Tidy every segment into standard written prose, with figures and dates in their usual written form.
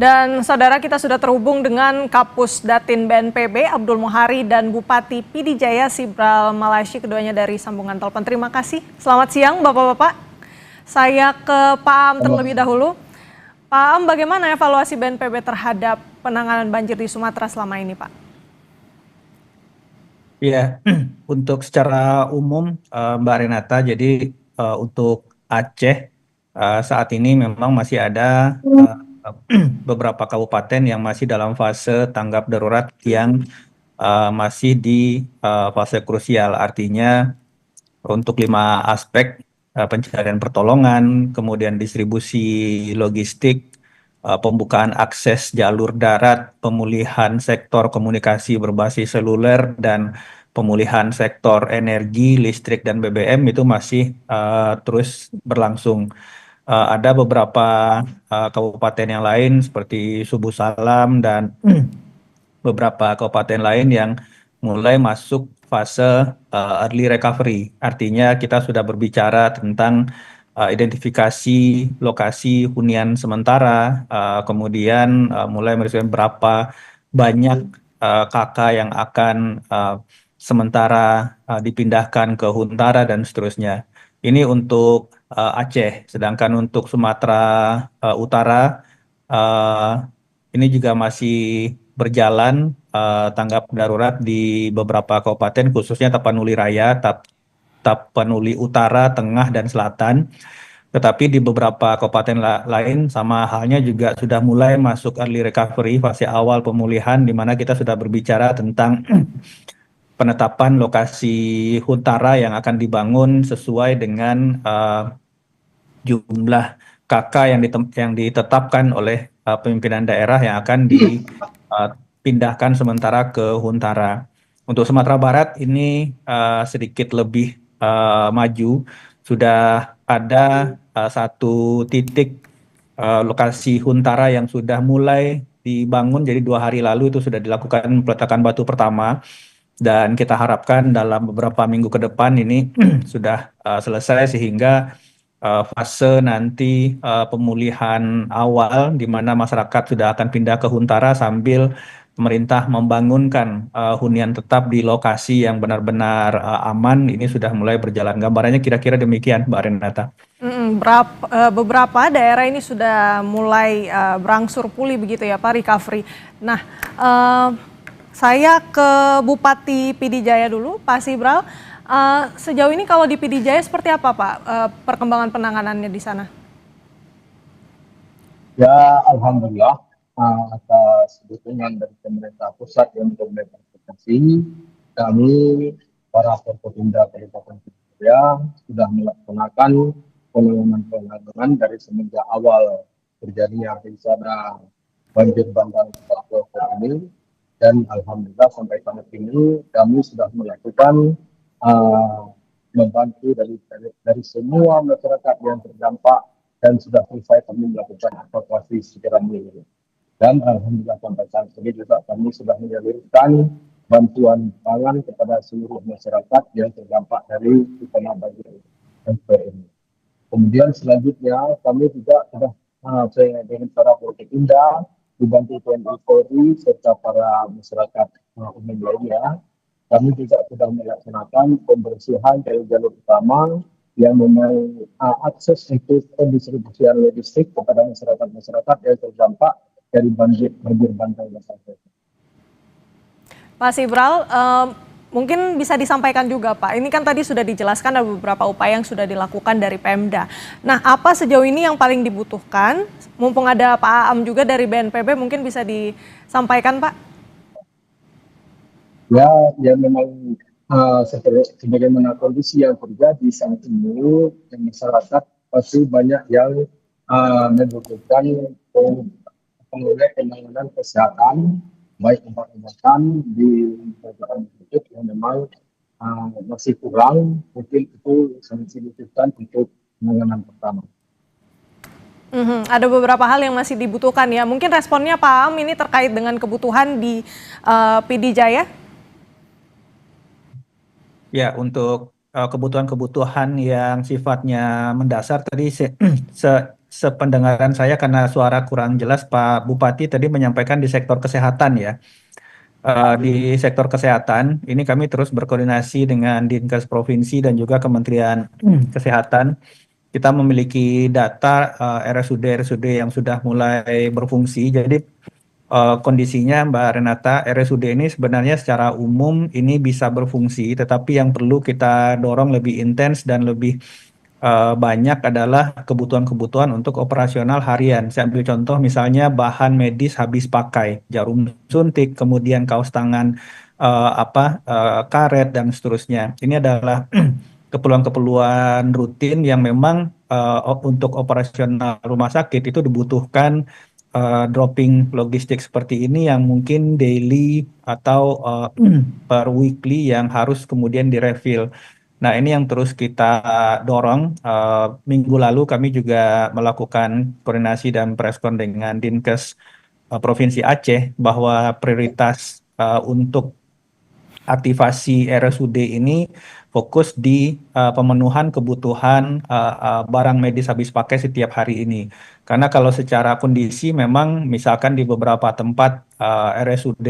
Dan saudara, kita sudah terhubung dengan Kapus Datin BNPB Abdul Muhari dan Bupati PD Jaya Sibral Malaysi, keduanya dari sambungan telepon. Terima kasih. Selamat siang Bapak-Bapak. Saya ke Pak Am terlebih dahulu. Pak Am, bagaimana evaluasi BNPB terhadap penanganan banjir di Sumatera selama ini, Pak? Ya, untuk secara umum Mbak Renata, jadi untuk Aceh saat ini memang masih ada beberapa kabupaten yang masih dalam fase tanggap darurat yang masih di fase krusial. Artinya untuk 5 aspek pencarian pertolongan, kemudian distribusi logistik, pembukaan akses jalur darat, pemulihan sektor komunikasi berbasis seluler, dan pemulihan sektor energi, listrik, dan BBM itu masih terus berlangsung. Ada beberapa kabupaten yang lain seperti Subu Salam dan beberapa kabupaten lain yang mulai masuk fase early recovery. Artinya kita sudah berbicara tentang identifikasi lokasi hunian sementara, kemudian mulai meriliskan berapa banyak KK yang akan sementara dipindahkan ke Huntara dan seterusnya. Ini untuk Aceh, sedangkan untuk Sumatera Utara eh, ini juga masih berjalan tanggap darurat di beberapa kabupaten, khususnya Tapanuli Raya, Tapanuli Utara, Tengah, dan Selatan. Tetapi di beberapa kabupaten lain sama halnya juga sudah mulai masuk early recovery, fase awal pemulihan, di mana kita sudah berbicara tentang penetapan lokasi huntara yang akan dibangun sesuai dengan jumlah KK yang ditetapkan oleh pimpinan daerah yang akan dipindahkan sementara ke Huntara. Untuk Sumatera Barat ini sedikit lebih maju, sudah ada satu titik lokasi Huntara yang sudah mulai dibangun, jadi 2 hari lalu itu sudah dilakukan peletakan batu pertama, dan kita harapkan dalam beberapa minggu ke depan ini sudah selesai sehingga fase nanti pemulihan awal di mana masyarakat sudah akan pindah ke Huntara sambil pemerintah membangunkan hunian tetap di lokasi yang benar-benar aman, ini sudah mulai berjalan. Gambarannya kira-kira demikian, Mbak Renata. Beberapa daerah ini sudah mulai berangsur pulih begitu ya Pak, recovery. Nah, saya ke Bupati PD Jaya dulu, Pak Sibral. Sejauh ini kalau di PD Jaya seperti apa Pak perkembangan penanganannya di sana? Ya, alhamdulillah atas dukungan dari pemerintah pusat yang berkomunikasi, kami para Forkopimda Kabupaten Jaya sudah melaksanakan penanganan dari semenjak awal terjadinya bencana banjir bandang ini, dan alhamdulillah sampai saat ini kami sudah melakukan uh, membantu dari semua masyarakat yang terdampak, dan sudah selesai kami melakukan evakuasi secara menyeluruh. Dan alhamdulillah sampai saat ini juga kami sudah menyalurkan bantuan pangan kepada seluruh masyarakat yang terdampak dari bencana banjir ini. Kemudian selanjutnya kami juga sudah dengan para Forkopimda dibantu TNI Polri serta para masyarakat umum lainnya, kami juga sudah melaksanakan pembersihan dari jalur utama yang memang akses untuk pendistribusian logistik kepada masyarakat-masyarakat yang terdampak dari banjir bandang yang sampai. Pak Sibral, mungkin bisa disampaikan juga Pak, ini kan tadi sudah dijelaskan ada beberapa upaya yang sudah dilakukan dari Pemda. Nah, apa sejauh ini yang paling dibutuhkan? Mumpung ada Pak Aam juga dari BNPB, mungkin bisa disampaikan Pak? Ya memang sebagaimana kondisi yang terjadi saat ini, masyarakat pasti banyak yang membutuhkan penanganan kesehatan, baik obat-obatan di kerajaan tersebut yang memang masih kurang, mungkin itu sangat signifikan untuk penanganan pertama. Ada beberapa hal yang masih dibutuhkan ya. Mungkin responnya Pak Am ini terkait dengan kebutuhan di PD Jaya. Ya, untuk kebutuhan-kebutuhan yang sifatnya mendasar tadi sependengaran saya karena suara kurang jelas, Pak Bupati tadi menyampaikan di sektor kesehatan ya. Di sektor kesehatan ini kami terus berkoordinasi dengan Dinkes Provinsi dan juga Kementerian Kesehatan. Kita memiliki data RSUD-RSUD yang sudah mulai berfungsi. Jadi kondisinya Mbak Renata, RSUD ini sebenarnya secara umum ini bisa berfungsi, tetapi yang perlu kita dorong lebih intens dan lebih banyak adalah kebutuhan-kebutuhan untuk operasional harian. Saya ambil contoh misalnya bahan medis habis pakai, jarum suntik, kemudian kaos tangan, karet dan seterusnya. Ini adalah keperluan-keperluan rutin yang memang untuk operasional rumah sakit itu dibutuhkan dropping logistik seperti ini yang mungkin daily atau per weekly yang harus kemudian direfill. Nah, ini yang terus kita dorong. Minggu lalu kami juga melakukan koordinasi dan preskon dengan Dinkes Provinsi Aceh bahwa prioritas untuk aktivasi RSUD ini fokus di pemenuhan kebutuhan barang medis habis pakai setiap hari ini. Karena kalau secara kondisi memang misalkan di beberapa tempat RSUD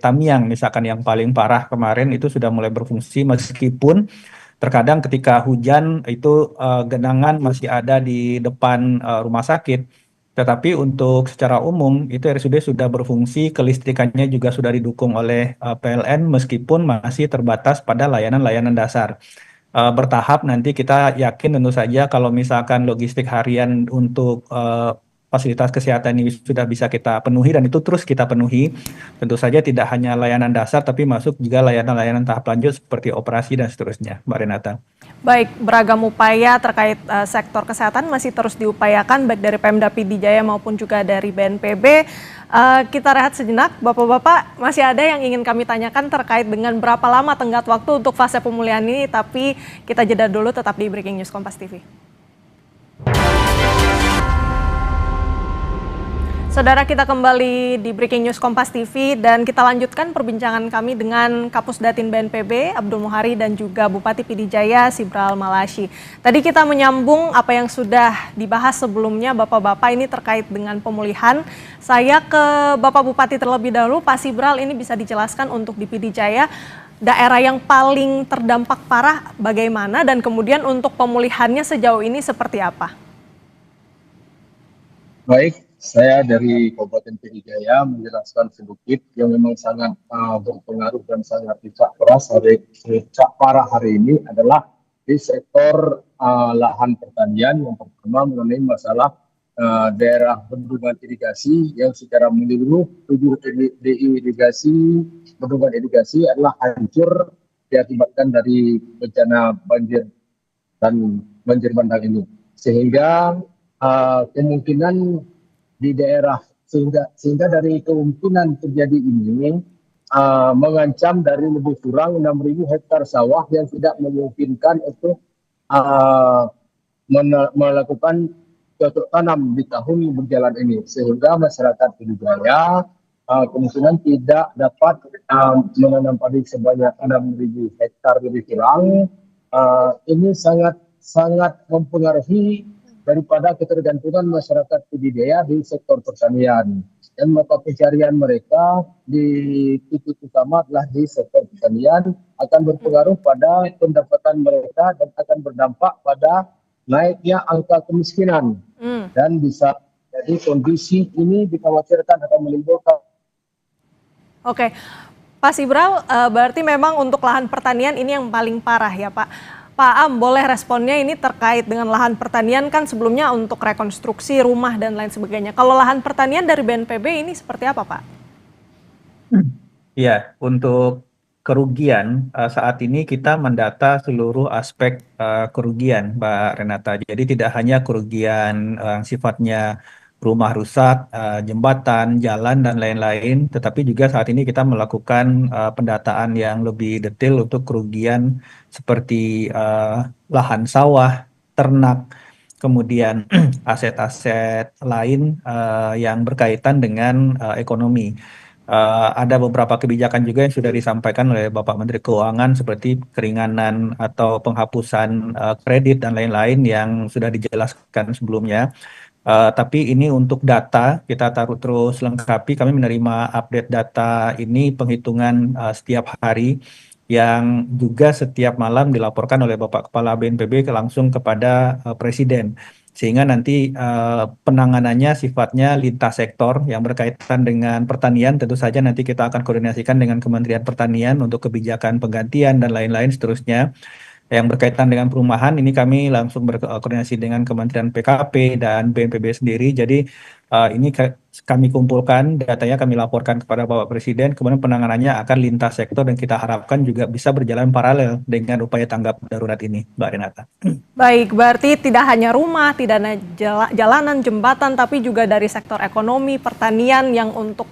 Tamiang misalkan yang paling parah kemarin itu sudah mulai berfungsi meskipun terkadang ketika hujan itu genangan masih ada di depan rumah sakit. Tetapi untuk secara umum itu RSUD sudah berfungsi, kelistrikannya juga sudah didukung oleh PLN meskipun masih terbatas pada layanan-layanan dasar. Bertahap nanti kita yakin tentu saja kalau misalkan logistik harian untuk fasilitas kesehatan ini sudah bisa kita penuhi dan itu terus kita penuhi. Tentu saja tidak hanya layanan dasar tapi masuk juga layanan-layanan tahap lanjut seperti operasi dan seterusnya, Mbak Renata. Baik, beragam upaya terkait sektor kesehatan masih terus diupayakan baik dari Pemda PD Jaya maupun juga dari BNPB. Kita rehat sejenak, Bapak-Bapak masih ada yang ingin kami tanyakan terkait dengan berapa lama tenggat waktu untuk fase pemulihan ini, tapi kita jeda dulu tetap di Breaking News Kompas TV. Saudara, kita kembali di Breaking News Kompas TV dan kita lanjutkan perbincangan kami dengan Kapus Datin BNPB Abdul Muhari dan juga Bupati PD Jaya Sibral Malasyi. Tadi kita menyambung apa yang sudah dibahas sebelumnya Bapak-Bapak ini terkait dengan pemulihan. Saya ke Bapak Bupati terlebih dahulu, Pak Sibral, ini bisa dijelaskan untuk di PD Jaya daerah yang paling terdampak parah bagaimana dan kemudian untuk pemulihannya sejauh ini seperti apa? Baik, saya dari Kabupaten PD Jaya menjelaskan sedikit yang memang sangat berpengaruh dan sangat dicak parah hari ini adalah di sektor lahan pertanian. Yang pertama mengenai masalah daerah bendungan irigasi yang secara menyeluruh 7 irigasi bendungan irigasi adalah hancur diakibatkan dari bencana banjir dan banjir bandang ini, sehingga kemungkinan di daerah sehingga dari kemungkinan terjadi ini mengancam dari lebih kurang 6.000 hektar sawah yang tidak memungkinkan untuk melakukan cocok tanam di tahun berjalan ini, sehingga masyarakat PD Jaya kemungkinan tidak dapat menanam padi sebanyak 6.000 hektar lebih kurang. Ini sangat mempengaruhi daripada ketergantungan masyarakat PD Jaya di sektor pertanian, dan mata pencarian mereka di titik utama adalah di sektor pertanian, akan berpengaruh pada pendapatan mereka dan akan berdampak pada naiknya angka kemiskinan dan bisa jadi kondisi ini dikhawatirkan akan menimbulkan. Oke, Pak Sibral, berarti memang untuk lahan pertanian ini yang paling parah ya Pak. Pak Am, boleh responnya ini terkait dengan lahan pertanian kan sebelumnya untuk rekonstruksi rumah dan lain sebagainya. Kalau lahan pertanian dari BNPB ini seperti apa Pak? Ya, untuk kerugian saat ini kita mendata seluruh aspek kerugian, Mbak Renata. Jadi tidak hanya kerugian sifatnya rumah rusak, jembatan, jalan, dan lain-lain, tetapi juga saat ini kita melakukan pendataan yang lebih detail untuk kerugian seperti lahan sawah, ternak, kemudian aset-aset lain yang berkaitan dengan ekonomi. Ada beberapa kebijakan juga yang sudah disampaikan oleh Bapak Menteri Keuangan seperti keringanan atau penghapusan kredit dan lain-lain yang sudah dijelaskan sebelumnya. Tapi ini untuk data kita taruh terus lengkapi. Kami menerima update data ini penghitungan setiap hari yang juga setiap malam dilaporkan oleh Bapak Kepala BNPB langsung kepada Presiden. Sehingga nanti penanganannya sifatnya lintas sektor yang berkaitan dengan pertanian. Tentu saja nanti kita akan koordinasikan dengan Kementerian Pertanian untuk kebijakan penggantian dan lain-lain seterusnya. Yang berkaitan dengan perumahan, ini kami langsung berkoordinasi dengan Kementerian PKP dan BNPB sendiri. Jadi ini kami kumpulkan datanya, kami laporkan kepada Bapak Presiden, kemudian penanganannya akan lintas sektor dan kita harapkan juga bisa berjalan paralel dengan upaya tanggap darurat ini, Mbak Renata. Baik, berarti tidak hanya rumah, tidak hanya jalanan, jembatan, tapi juga dari sektor ekonomi, pertanian yang untuk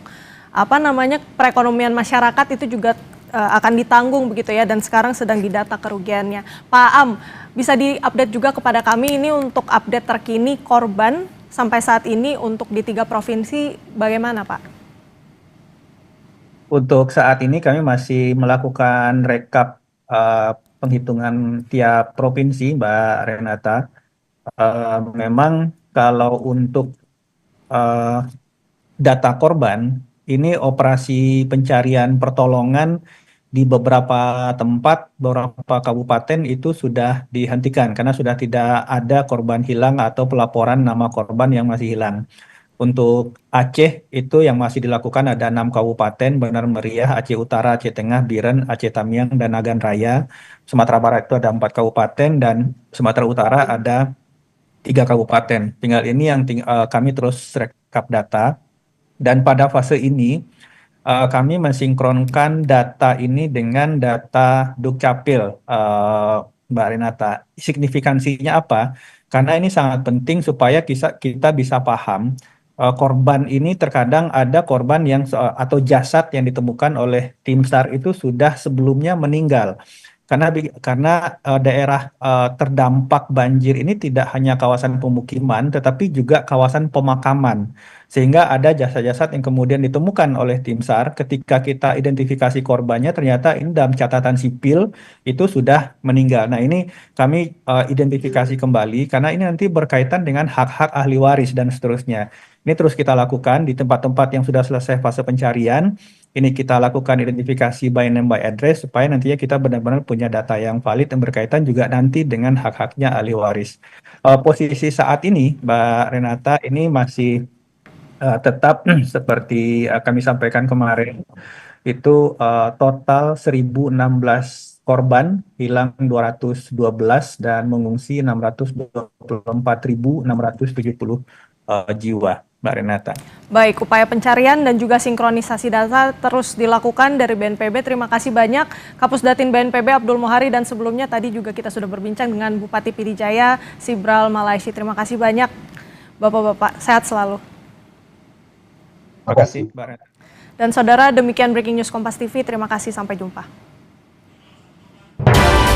perekonomian masyarakat itu juga akan ditanggung begitu ya, dan sekarang sedang didata kerugiannya. Pak Am, bisa diupdate juga kepada kami ini untuk update terkini korban sampai saat ini untuk di 3 provinsi bagaimana Pak? Untuk saat ini kami masih melakukan rekap penghitungan tiap provinsi, Mbak Renata. Memang kalau untuk data korban, ini operasi pencarian pertolongan di beberapa tempat, beberapa kabupaten itu sudah dihentikan karena sudah tidak ada korban hilang atau pelaporan nama korban yang masih hilang. Untuk Aceh itu yang masih dilakukan ada 6 kabupaten, Benar Meriah, Aceh Utara, Aceh Tengah, Biren, Aceh Tamiang, dan Nagan Raya. Sumatera Barat itu ada 4 kabupaten dan Sumatera Utara ada 3 kabupaten. Tinggal ini yang kami terus rekap data. Dan pada fase ini kami mensinkronkan data ini dengan data Dukcapil, Mbak Renata. Signifikansinya apa? Karena ini sangat penting supaya kita bisa paham korban ini terkadang ada korban yang atau jasad yang ditemukan oleh tim SAR itu sudah sebelumnya meninggal. Karena daerah terdampak banjir ini tidak hanya kawasan pemukiman, tetapi juga kawasan pemakaman. Sehingga ada jasad-jasad yang kemudian ditemukan oleh tim SAR ketika kita identifikasi korbannya ternyata ini dalam catatan sipil itu sudah meninggal. Nah ini kami identifikasi kembali karena ini nanti berkaitan dengan hak-hak ahli waris dan seterusnya. Ini terus kita lakukan di tempat-tempat yang sudah selesai fase pencarian. Ini kita lakukan identifikasi by name by address supaya nantinya kita benar-benar punya data yang valid yang berkaitan juga nanti dengan hak-haknya ahli waris. Posisi saat ini, Mbak Renata, ini masih tetap seperti kami sampaikan kemarin, itu total 1.016 korban, hilang 212 dan mengungsi 624.670 jiwa, Mbak Renata. Baik, upaya pencarian dan juga sinkronisasi data terus dilakukan dari BNPB. Terima kasih banyak Kapusdatin BNPB Abdul Muhari, dan sebelumnya tadi juga kita sudah berbincang dengan Bupati Pidi Jaya Sibral Malaysi. Terima kasih banyak Bapak-bapak, sehat selalu. Terima kasih, Mbak Renata. Dan saudara, demikian Breaking News Kompas TV. Terima kasih, sampai jumpa.